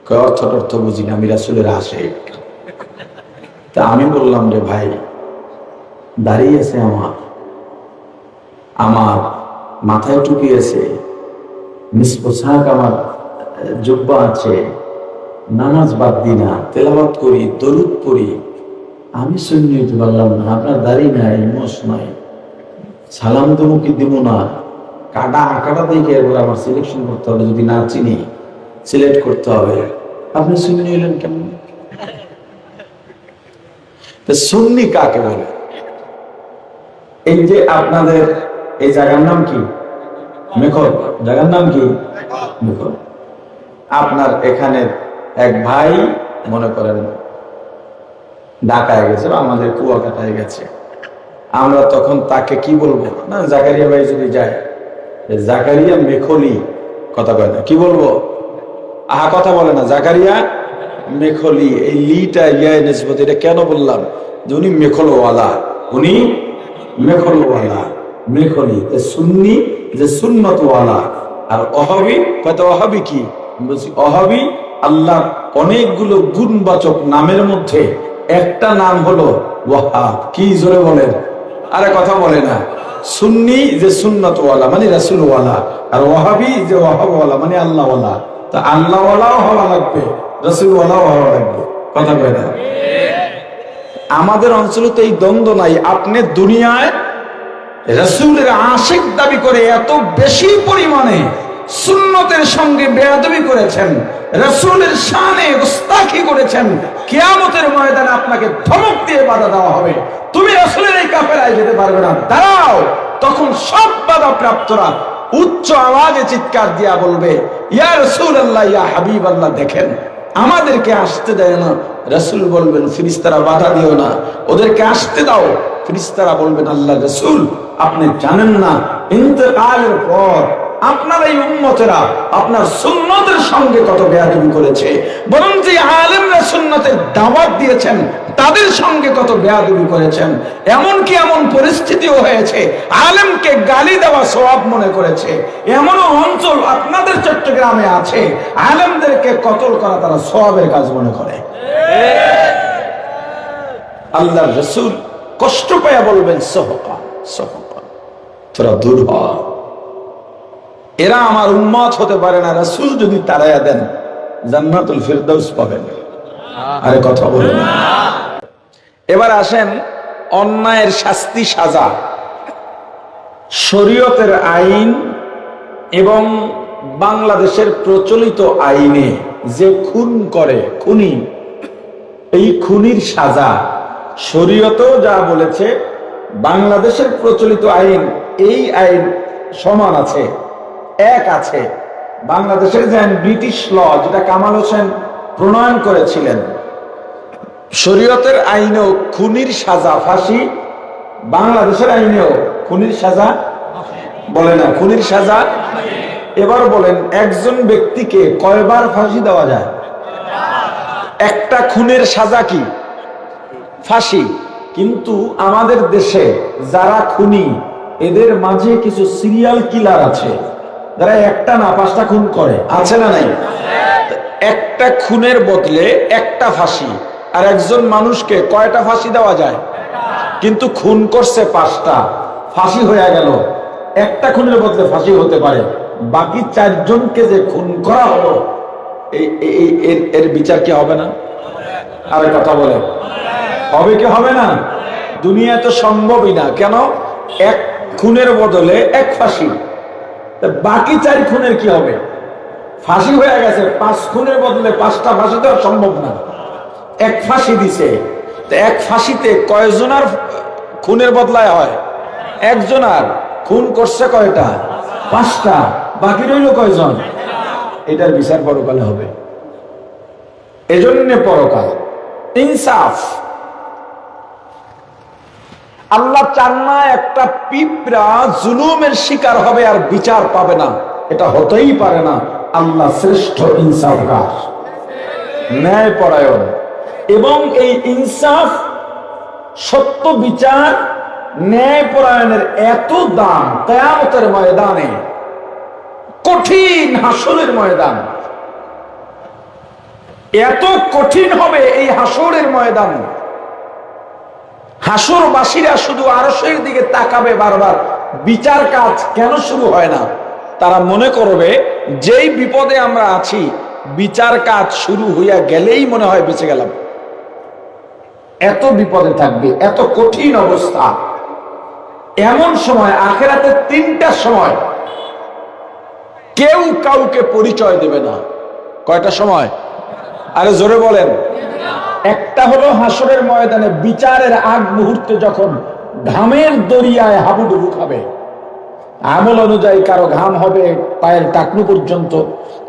কয় অর্থ বুঝি না, আমি রাসূলের আশিক। তা আমি বললাম, রে ভাই, দাঁড়িয়ে আছে আমার মাথায় টুপি আছে, পোশাক আমার জুব্বা আছে, নামাজ বাদ দিই না, তেলাওয়াত করি, দরুদ পড়ি, আমি সুন্নি হইতে পারলাম না? আপনার দাড়ি নাই, মোশ নাই, সালাম তো মুখে দিব না, কাটা আঁকাটা দেখে এবার আমার সিলেকশন করতে হবে, যদি না চিনি সিলেক্ট করতে হবে। আপনি সুন্নি হইলেন কেমন? সুন্নি কাকে বলে? এই যে আপনাদের এই জায়গার নাম কি? মেখল। জায়গার নাম কি? মেখল। আপনার এখানে এক ভাই মনে করেন ঢাকায় গেছে বা আমাদের কুয়াকাটায় গেছে, আমরা তখন তাকে কি বলবো? না, জাকারিয়া ভাই যদি যায়, জাকারিয়া মেখলি, কথা কয় না, কি বলবো? কথা বলে না, জাকারিয়া মেখলি। এই লিটা ইয়ায় নিসবত, এটা কেন বললাম? যে উনি মেখলওয়ালা, উনি মেখলওয়ালা, মেখলি। সুন্নি যে সুন্নতওয়ালা, আর ওয়াহাবি, কত ওয়াহাবি কি বলছি? ওয়াহাবি আল্লাহ অনেকগুলো গুণবাচক নামের মধ্যে একটা নাম হলো ওয়াহাব। কি জোরে বলেন? আরে কথা বলে না। সুন্নি যে সুন্নতওয়ালা মানে রাসূলওয়ালা, আর ওয়াহাবি যে ওয়াহাবওয়ালা মানে আল্লাহওয়ালা। তা আল্লাহওয়ালাও হওয়া লাগবে, রাসূলওয়ালাও হওয়া লাগবে। কথা বলে না। আমাদের অঞ্চলে তো এই দ্বন্দ্ব নাই। আপনি দুনিয়ায় রাসূলের আশিক দাবি করে এত বেশি পরিমাণে সুন্নতের সঙ্গে বেয়াদবি করেছেন, রাসূলের শানে গোস্তাখি করেছেন, কিয়ামতের ময়দানে আপনাকে ধমক দিয়ে বাধা দেওয়া হবে, তুমি রাসূলের এই কাফেলায় যেতে পারবে না, দাঁড়াও। তখন সব বাধা প্রাপ্তরা উচ্চ আওয়াজে চিৎকার দিয়া বলবে, ইয়া রাসূলুল্লাহ, ইয়া হাবিবাল্লাহ, দেখেন আমাদেরকে আসতে দেয় না। রাসূল বলবেন, ফেরেশতারা বাধা দিও না, ওদেরকে আসতে দাও। ফেরেশতারা বলবেন, আল্লাহ রাসূল আপনি জানেন না ইন্তেকালের পর আপনার এই উম্মতেরা আপনার সুন্নতের সঙ্গে কত বেয়াদবি করেছে, বরং যে আলেমরা সুন্নতের দাওয়াত দিয়েছেন তাদের সঙ্গে কত বেয়াদবি করেছেন। এমনকি এমন পরিস্থিতিও হয়েছে আলেমকে গালি দেওয়া সওয়াব মনে করেছে। এমনও অঞ্চল আপনাদের চট্টগ্রামে আছে আলেমদেরকে কতল করা তারা সওয়াবের কাজ মনে করে। আল্লাহর রাসূল কষ্ট পেয়ে বলবেন, সহকা সহকা, তোরা দূর হ, এরা আমার উম্মত হতে পারে না। রাসূল যদি তাড়াইয়া দেন জান্নাতুল ফিরদাউস পাবেন। আরে কথা বলেন। এবার আসেন অন্যায়ের শাস্তি সাজা। শরীয়তের আইন এবং বাংলাদেশের প্রচলিত আইনে যে খুন করে, খুনি, এই খুনির সাজা শরীয়তেও যা বলেছে, বাংলাদেশের প্রচলিত আইন এই আইন সমান আছে, এক আছে। বাংলাদেশের যে ব্রিটিশ ল, যেটা কামাল হোসেন প্রণয়ন করেছিলেন, শরীয়তের আইনেও খুনির সাজা ফাঁসি, বাংলাদেশের আইনেও খুনির সাজা বলে না, খুনির সাজা। এবার বলেন একজন ব্যক্তিকে কয়বার ফাঁসি দেওয়া যায়? একটা খুনের সাজা কি? ফাঁসি। কিন্তু আমাদের দেশে যারা খুনি, এদের মাঝে কিছু সিরিয়াল কিলার আছে যারা একটা না 5টা খুন করে, আছে না নাই? একটা খুনের বদলে একটা ফাঁসি, আর একজন মানুষকে কয়টা ফাঁসি দেওয়া যায়? কিন্তু খুন করছে 5টা, ফাঁসি হয়ে গেল। একটা খুনের বদলে ফাঁসি হতে পারে, বাকি 4 জনকে যে খুন করা হলো এর বিচার কি হবে না? আরে কথা বলে, হবে কি হবে না? দুনিয়া তো সম্ভবই না। কেন? এক খুনের বদলে এক ফাঁসি, বাকি 4 খুনের কি হবে? ফাঁসি হয়ে গেছে, 5 খুনের বদলে 5টা ফাঁসি দেওয়া সম্ভব না। এক ফাঁসি দিছে, এক ফাঁসিতে কয়জনার খুনের বদলায় হয়? একজনার। খুন করছে কয়টা? 5টা, বাকি রইল কয়জন? এটার বিচার পরকালে হবে। এজন্য পরকাল ইনসাফ। আল্লাহ চান না একটা পিঁপড়া জুলুমের শিকার হবে আর বিচার পাবে না, এটা হতেই পারে না। আল্লাহ শ্রেষ্ঠ ইনসাফগার, ন্যায়পরায়ণ। এবং এই ইনসাফ, সত্য বিচার, ন্যায়পরায়ণের এত দাম কিয়ামতের ময়দানে, কঠিন হাসরের ময়দান, এত কঠিন হবে এই হাসরের ময়দান। হাসরবাসীরা শুধু আরশের দিকে তাকাবে বারবার। বিচার কাজ কেন শুরু হয় না? তারা মনে করবে যেই বিপদে আমরা আছি, বিচার কাজ শুরু হইয়া গেলেই মনে হয় বেঁচে গেলাম। এত বিপদে থাকবে, এত কঠিন অবস্থা। এমন সময় আখিরাতে 3টা সময় কেউ কাউকে পরিচয় দেবে না। কয়টা সময়? আরে জোরে বলেন। একটা হলো হাসরের ময়দানে বিচারের আগ মুহূর্তে, যখন ঘামের দরিয়ায় হাবুডুবু খাবে। আমল অনুযায়ী কারো ঘাম হবে পায়ের টাকনু পর্যন্ত,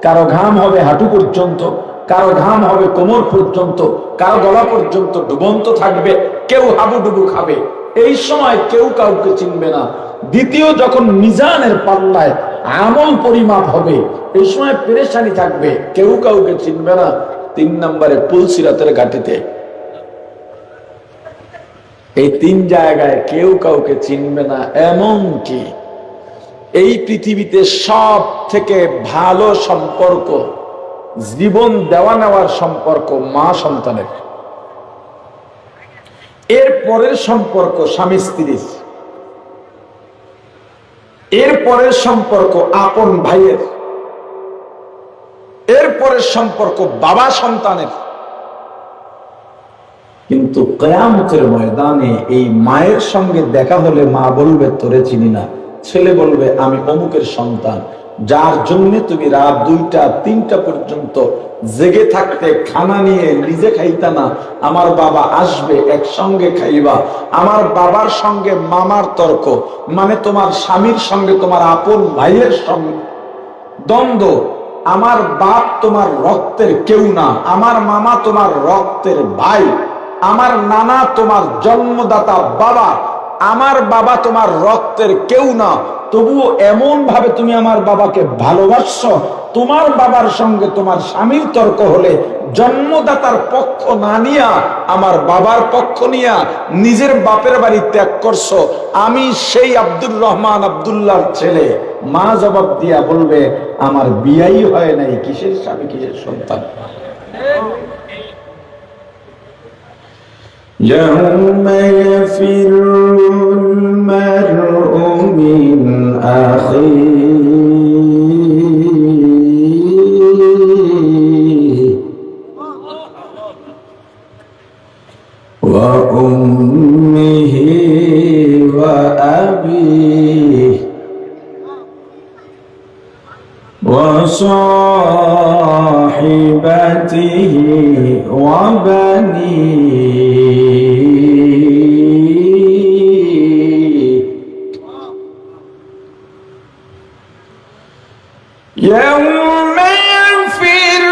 কারো ঘাম হবে হাঁটু পর্যন্ত, কারো ঘাম হবে কোমর পর্যন্ত, কারো গলা পর্যন্ত ডুবন্ত থাকবে, কেউ হাবুডুবু খাবে। এই সময় কেউ কাউকে চিনবে না। দ্বিতীয়, যখন মিজানের পাল্লায় আমল পরিমাপ হবে, এই সময় পেরেশানি থাকবে, কেউ কাউকে চিনবে না। 3 নম্বরে পুলসিরাতের ঘাটিতে, এই 3 জায়গায় কেউ কাউকে চিনবে না। এমনকি এই পৃথিবীতে সব থেকে ভালো সম্পর্ক, জীবন দেওয়া নেওয়ার সম্পর্ক মা সন্তানের, এর পরের সম্পর্ক স্বামী স্ত্রীর, এর পরের সম্পর্ক আপন ভাইয়ের, এর পরের সম্পর্ক বাবা সন্তানের, কিন্তু কিয়ামতের ময়দানে এই মায়ের সঙ্গে দেখা হলে মা বলবে তোরে চিনি না, ছেলে বলবে আমি অমুকের সন্তান, যার জন্য তুমি রাত 2টা 3টা পর্যন্ত জেগে থাকতে খানা নিয়ে নিজে খাইতা না, আমার বাবা আসবে একসঙ্গে খাইবা। আমার বাবার সঙ্গে মামার তর্ক, মানে তোমার স্বামীর সঙ্গে তোমার আপন ভাইয়ের সঙ্গে দ্বন্দ্ব। আমার বাপ তোমার রক্তের কেউ না, আমার মামা তোমার রক্তের ভাই, আমার নানা তোমার জন্মদাতা বাবা, আমার বাবা তোমার রক্তের কেউ না, তবুও এমন ভাবে তুমি আমার বাবাকে ভালোবাসছো, তোমার বাবার সঙ্গে তোমার স্বামীর তর্ক হলে জন্মদাতার পক্ষ না নিয়া আমার বাবার পক্ষ নিয়া নিজের বাপের বাড়ি ত্যাগ করছো। আমি সেই আব্দুর রহমান আব্দুল্লাহর ছেলে। মা জবাব দিয়া বলবে আমার বিয়াই হয় নাই, কিসের স্বামী কিসের সন্তান। يوم يفر المرء من أخيه وأمه وأبيه وصاحبته وبنيه يوم يفر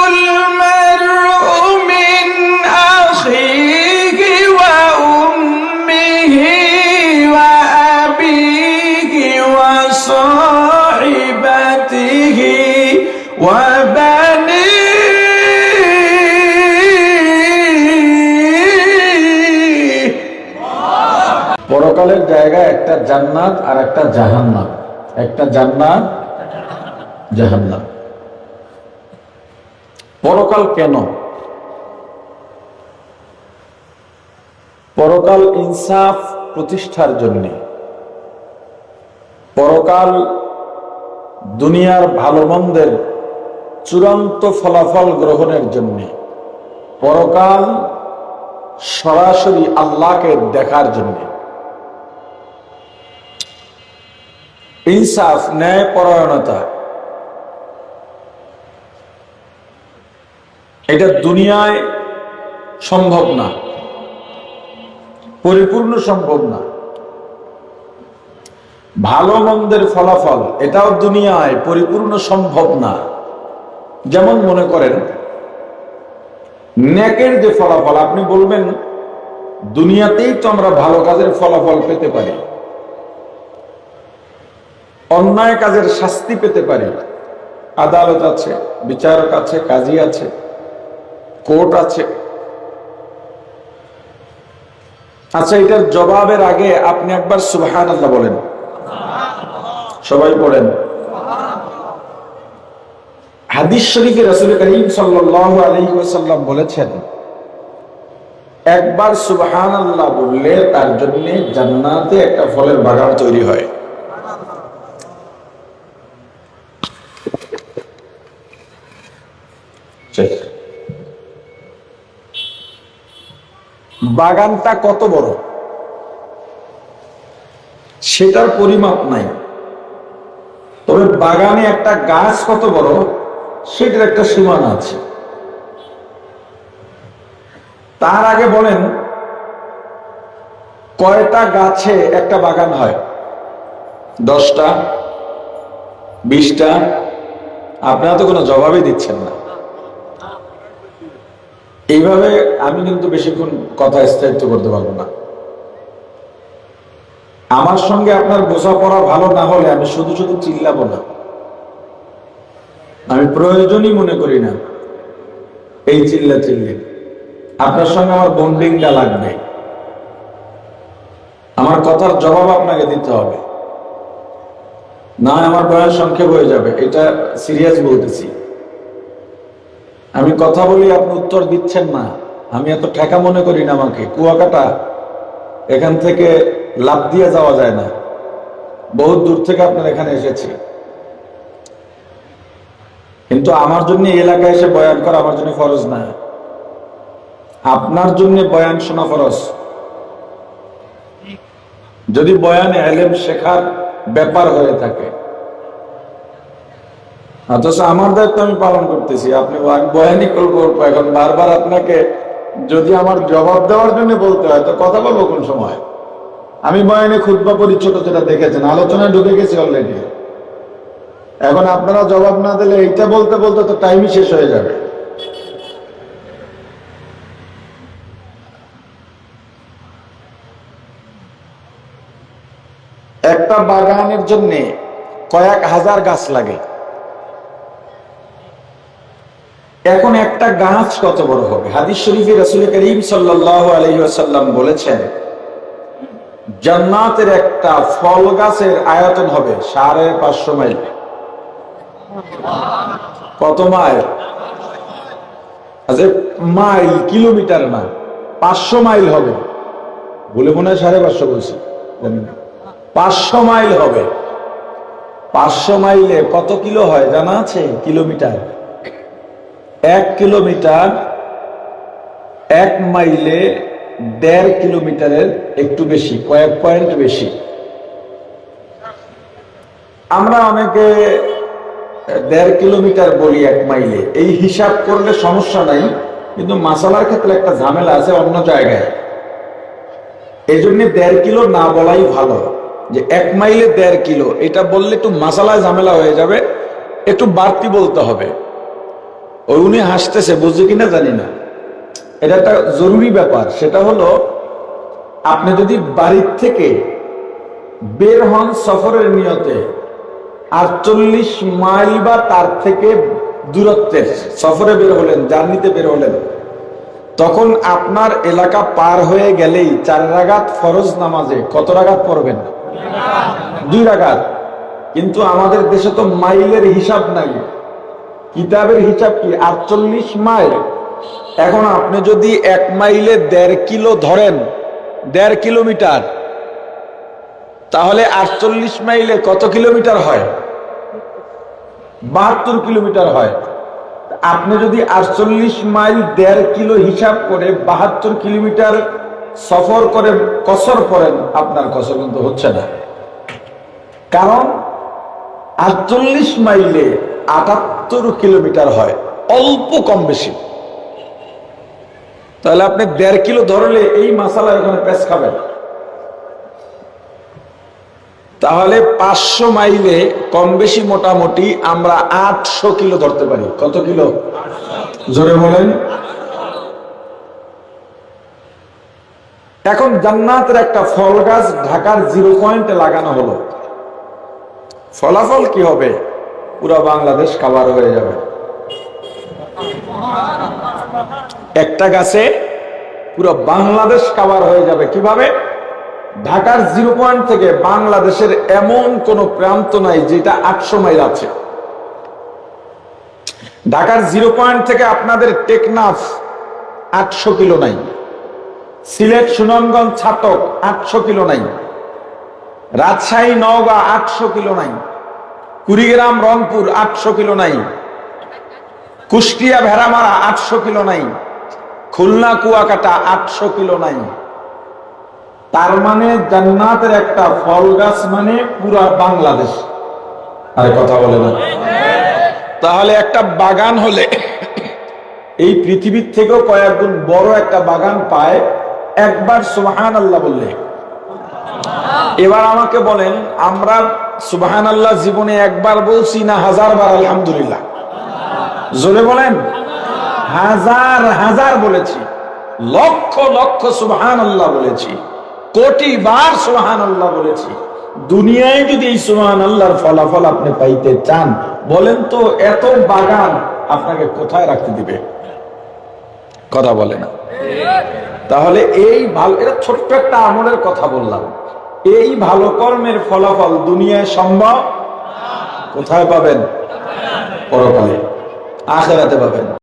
المرء من أخيه وأمه وأبيه وصاحبته وبنيه। পরকালের জায়গায় একটা জান্নাত আর একটা জাহান্নাম, একটা জান্নাত জাহান্নাম। পরকাল কেন? পরকাল ইনসাফ প্রতিষ্ঠার জন্য, পরকাল দুনিয়ার ভালো মন্দের চূড়ান্ত ফলাফল গ্রহণের জন্য, পরকাল সরাসরি আল্লাহকে দেখার জন্য। ইনসাফ, ন্যায় পরায়ণতা, এটা দুনিয়ায় সম্ভব না, পরিপূর্ণ সম্ভব না। ভালো মন্দের ফলাফল এটাও দুনিয়ায় পরিপূর্ণ সম্ভব না। যেমন মনে করেন নেকের যে ফলাফল, আপনি বলবেন দুনিয়াতেই তো আমরা ভালো কাজের ফলাফল পেতে পারি, অন্যায় কাজের শাস্তি পেতে পারি, আদালত আছে, বিচারক আছে, কাজী আছে, কোর্ট আছে। আচ্ছা, এটার জবাবের আগে আপনি একবার সুবহানাল্লাহ বলেন, সবাই পড়েন। হাদিস শরীফে রাসূল করিম সাল্লাল্লাহু আলাইহি ওয়াসাল্লাম বলেছেন, একবার সুবহানাল্লাহ বললে তার জন্য জান্নাতে একটা ফলের বাগান তৈরি হয়। বাগানটা কত বড় সেটার পরিমাপ নাই, তবে বাগানে একটা গাছ কত বড় সেটার একটা সীমানা আছে। তার আগে বলেন কয়টা গাছে একটা বাগান হয়? 10টা, 20টা? আপনারা তো কোনো জবাবই দিচ্ছেন না। এইভাবে আমি কিন্তু বেশিক্ষণ কথা স্থায়িত্ব করতে পারবো না। আমার সঙ্গে আপনার বোঝাপড়া ভালো না হলে আমি শুধু শুধু চিল্লাবো না, আমি প্রয়োজনই মনে করি না এই চিল্লা চিল্লি। আপনার সঙ্গে আমার বন্ডিংটা লাগবে, আমার কথার জবাব আপনাকে দিতে হবে, না আমার বয়স সংক্ষেপ হয়ে যাবে। এটা সিরিয়াস বলতেছি। আমি কথা বলি, আপনি উত্তর দিচ্ছেন না, আমি এত ঠেকা মনে করি না আমাকে। কুয়াকাটা, এখান থেকে লাফ দিয়ে যাওয়া যায় না, বহুত দূর থেকে আপনার এখানে এসেছি, কিন্তু আমার জন্য এলাকায় এসে বয়ান করা আমার জন্য ফরজ না। আপনার জন্য বয়ান শোনা ফরজ। যদি বয়ানে ইলম শেখার ব্যাপার হয়ে থাকে, অথচ আমার দায়িত্ব আমি পালন করতেছি, আপনি বয়ানই করবো। এখন বারবার আপনাকে যদি আমার জবাব দেওয়ার জন্য বলতে হয়, তো কথা বলবো কোন সময়? আমি বয়ানে খুতবা করি, ছোট যেটা দেখেছেন, আলোচনায় ঢুকে গেছি অলরেডি। এখন আপনারা জবাব না দিলে এইটা বলতে বলতে তো টাইমই শেষ হয়ে যাবে। একটা বাগানের জন্য কয়েক হাজার গাছ লাগে। এখন একটা গাছ কত বড় হবে? হাদিস শরীফে রাসূল করিম সাল্লাল্লাহু আলাইহি ওয়াসাল্লাম বলেছেন, জান্নাতের একটা ফল গাছের আয়তন হবে 550 মাইল। কত মাইল? আচ্ছা, মাইল, কিলোমিটার না, 500 মাইল হবে। বলে মনে হয় 550 বলছি, 500 মাইল হবে। 500 মাইলে কত কিলো হয় জানা আছে? কিলোমিটার। 1 কিলোমিটার, 1 মাইলে 1.5 কিলোমিটারের একটু বেশি, কয়েক পয়েন্ট বেশি। আমরা অনেকে 1.5 কিলোমিটার বলি 1 মাইলে, এই হিসাব করলে সমস্যা নাই, কিন্তু মাসালার ক্ষেত্রে একটা ঝামেলা আছে অন্য জায়গায়। এই জন্য 1.5 কিলো না বলাই ভালো, যে 1 মাইলে 1.5 কিলো, এটা বললে একটু মাসালায় ঝামেলা হয়ে যাবে, একটু বাড়তি বলতে হবে। ওই উনি হাসতেছে, বুঝছে কিনা জানি না, এটা একটা জরুরি ব্যাপার। সেটা হলো, আপনি যদি বাড়ির থেকে বের হন সফরের নিয়তে 48 মাইল বা তার থেকে দূরত্বের সফরে বের হলেন, জার্নিতে বের হলেন, তখন আপনার এলাকা পার হয়ে গেলেই 4 রাকাত ফরজ নামাজে কত রাকাত পড়বেন? 2 রাকাত। কিন্তু আমাদের দেশে তো মাইলের হিসাব নাই, কিতাবের হিসাব কি? 48 মাইল। এখন আপনি যদি 1 মাইলে 1.5 কিলো ধরেন, 1.5 কিলোমিটার, তাহলে 48 মাইলে কত কিলোমিটার হয়? 72 কিলোমিটার হয়। আপনি যদি 48 মাইল 1.5 কিলো হিসাব করে 72 কিলোমিটার সফর করে কসর করেন, আপনার কসর কিন্তু হচ্ছে না। কারণ 48 মাইলে 78 কিলোমিটার হয়, অল্প কম বেশি। তাহলে আপনি 1.5 কিলো ধরলে এই মাসালা ওখানে পেশ খাবেন। তাহলে 500 মাইলে কম বেশি মোটামুটি আমরা 800 কিলো ধরতে পারি। কত কিলো? জোরে বলেন। এখন জান্নাতের একটা ফল গাছ ঢাকার 0 পয়েন্টে লাগানো হলো, ফলাফল কি হবে? পুরো বাংলাদেশ কভার হয়ে যাবে। একটা গাছে পুরো বাংলাদেশ কভার হয়ে যাবে। কিভাবে? ঢাকার 0 পয়েন্ট থেকে বাংলাদেশের এমন কোন প্রান্ত নাই যেটা 800 মাইল আছে। ঢাকার 0 পয়েন্ট থেকে আপনাদের টেকনাফ 800 কিলো নাই, সিলেট সুনামগঞ্জ ছাতক 800 কিলো নাই, রাজশাহী নওগাঁ 800 কিলো নাই, কুড়িগ্রাম রংপুর 800 কিলো নাই, কুষ্টিয়া ভেড়ামারা 800 কিলো নাই, খুলনা কুয়াকাটা 800 কিলো নাই। তার মানে জান্নাতের একটা ফল গাছ মানে পুরা বাংলাদেশ। আরে কথা বলে না। তাহলে একটা বাগান হলে এই পৃথিবীর থেকেও কয়েক গুণ বড় একটা বাগান পায় একবার সুবহানাল্লাহ বললে। এবার আমাকে বলেন, আমরা সুবহানাল্লাহ জীবনে একবার বলছি না 1000 বার আলহামদুলিল্লাহ? জোরে বলেন। 1000 বলেছি, লক্ষ লক্ষ সুবহানাল্লাহ বলেছি, কোটি বার সুবহানাল্লাহ বলেছি। দুনিয়ায় যদি এই সুবহানাল্লাহর ফলাফল আপনি পাইতে চান, বলেন তো এত বাগান আপনাকে কোথায় রাখতে দিবে? কথা বলে না। তাহলে এই ভালো, এটা ছোট্ট একটা আমলের কথা বললাম, এই ভালো কর্মের ফলাফল দুনিয়ায় সম্ভব? কোথায় পাবেন? পরকালে, আখিরাতে পাবেন।